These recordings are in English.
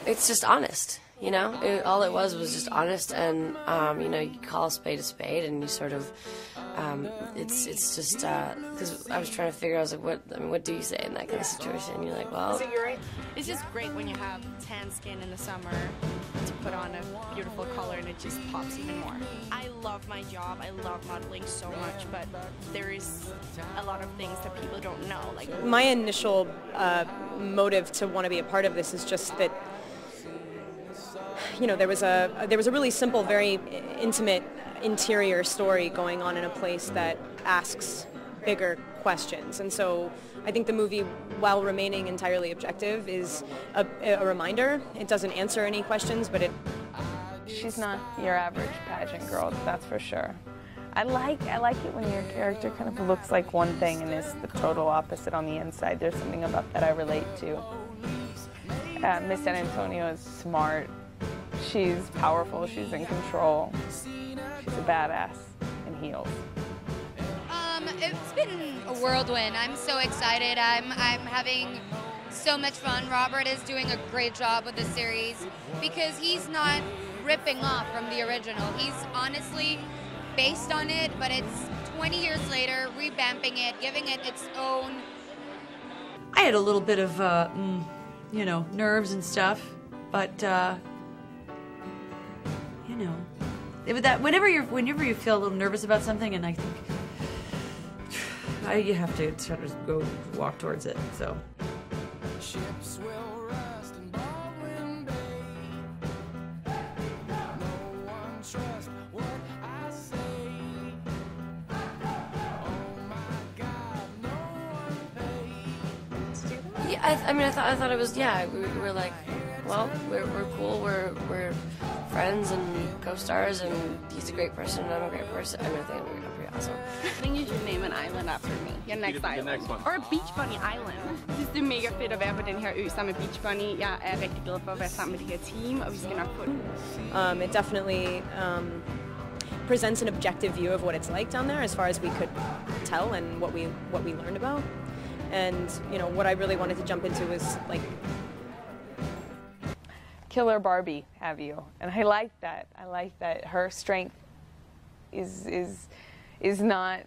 It's just honest, you know? All it was just honest, and, you know, you call a spade, and you sort of, it's just, because I was trying to figure out, I was like, what do you say in that kind of situation? And you're like, well... It's just great when you have tan skin in the summer to put on a beautiful color, and it just pops even more. I love my job, I love modeling so much, but there is a lot of things that people don't know. Like, my initial motive to want to be a part of this is just that, you know, there was a really simple, very intimate interior story going on in a place that asks bigger questions, and so I think the movie, while remaining entirely objective, is a reminder. It doesn't answer any questions, but it... She's not your average pageant girl, that's for sure. I like it when your character kind of looks like one thing and is the total opposite on the inside. There's something about that I relate to. Miss San Antonio is smart. She's powerful. She's in control. She's a badass in heels. It's been a whirlwind. I'm so excited. I'm having so much fun. Robert is doing a great job with the series because he's not ripping off from the original. He's honestly based on it, but it's 20 years later, revamping it, giving it its own. I had a little bit of, you know, nerves and stuff, but, you know, whenever you feel a little nervous about something, and I think you have to sort of go walk towards it, so. Ships will rest in Baldwin Bay. No one trusts what I say. Oh my God, no one pays. Yeah, I mean, I thought it was, yeah, we were like, well, we're cool, we're friends and co-stars, and he's a great person, and I'm a great person. I mean, I think we're pretty awesome. I think you should name an island after me. Your next island. Next one. Or a beach bunny island. Jeg synes, det er mega fedt at være på den her ø sammen med Beach Bunny. Jeg er rigtig glad for at være sammen med det her team, og vi skal nok få det. It definitely presents an objective view of what it's like down there, as far as we could tell, and what we learned about. And, you know, what I really wanted to jump into was, like, Killer Barbie, have you? And I like that. I like that her strength is not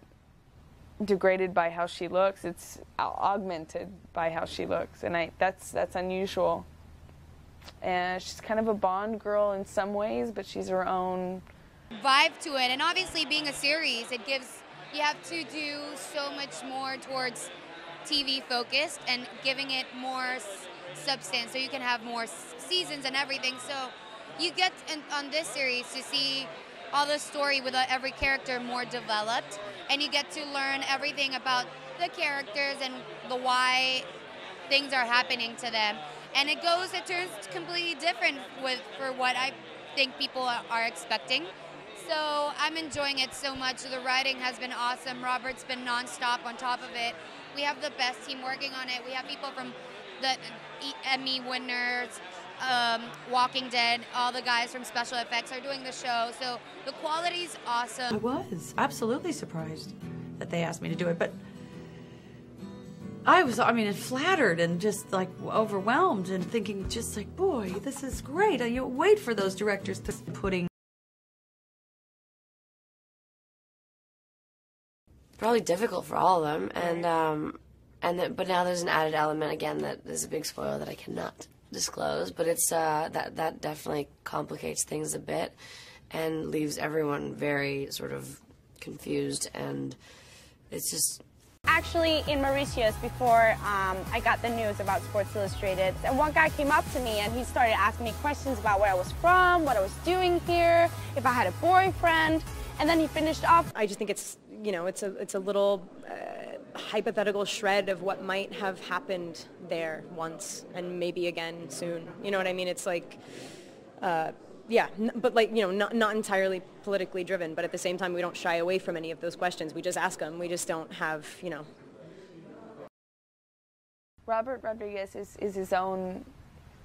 degraded by how she looks. It's augmented by how she looks, and that's unusual. And she's kind of a Bond girl in some ways, but she's her own vibe to it. And obviously, being a series, you have to do so much more towards TV focused and giving it more substance, so you can have more seasons and everything. So you get on this series to see all the story with every character more developed, and you get to learn everything about the characters and the why things are happening to them. And it turns completely different for what I think people are expecting. So I'm enjoying it so much. The writing has been awesome. Robert's been nonstop on top of it. We have the best team working on it. We have people from the Emmy winners, Walking Dead, all the guys from special effects are doing the show, so the quality's awesome. I was absolutely surprised that they asked me to do it, but I mean, flattered and just like overwhelmed and thinking just like, boy, this is great. You wait for those directors to putting. Probably difficult for all of them, but now there's an added element again that is a big spoiler that I cannot disclose, but it's that definitely complicates things a bit and leaves everyone very sort of confused, and it's just... Actually, in Mauritius, before I got the news about Sports Illustrated, one guy came up to me and he started asking me questions about where I was from, what I was doing here, if I had a boyfriend, and then he finished off. I just think it's, you know, it's a little hypothetical shred of what might have happened there once and maybe again soon. You know what I mean? It's like, yeah, but like, you know, not entirely politically driven, but at the same time, we don't shy away from any of those questions. We just ask them. We just don't have, you know. Robert Rodriguez is his own,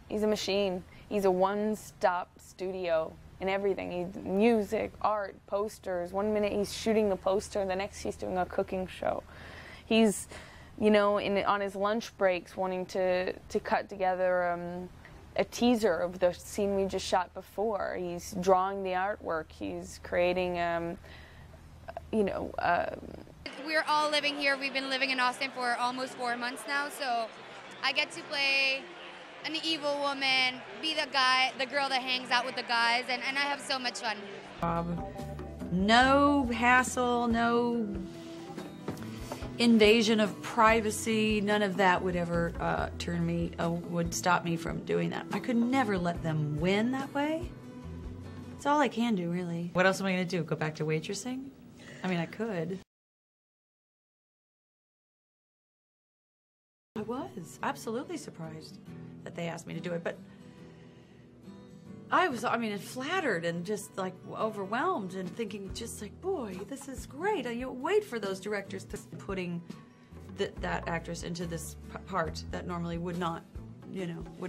he's a machine. He's a one-stop studio in everything. He's music, art, posters. One minute he's shooting the poster, the next he's doing a cooking show. He's, you know, on his lunch breaks wanting to cut together a teaser of the scene we just shot before. He's drawing the artwork. He's creating, We're all living here. We've been living in Austin for almost 4 months now, so I get to play an evil woman, be the girl that hangs out with the guys, and I have so much fun. No hassle, no invasion of privacy, none of that would ever would stop me from doing that. I could never let them win that way. It's all I can do, really. What else am I going to do? Go back to waitressing? I mean, I could. I was absolutely surprised that they asked me to do it, but I was, flattered and just like overwhelmed and thinking just like, boy, this is great. You wait for those directors to putting that actress into this part that normally would not, wouldn't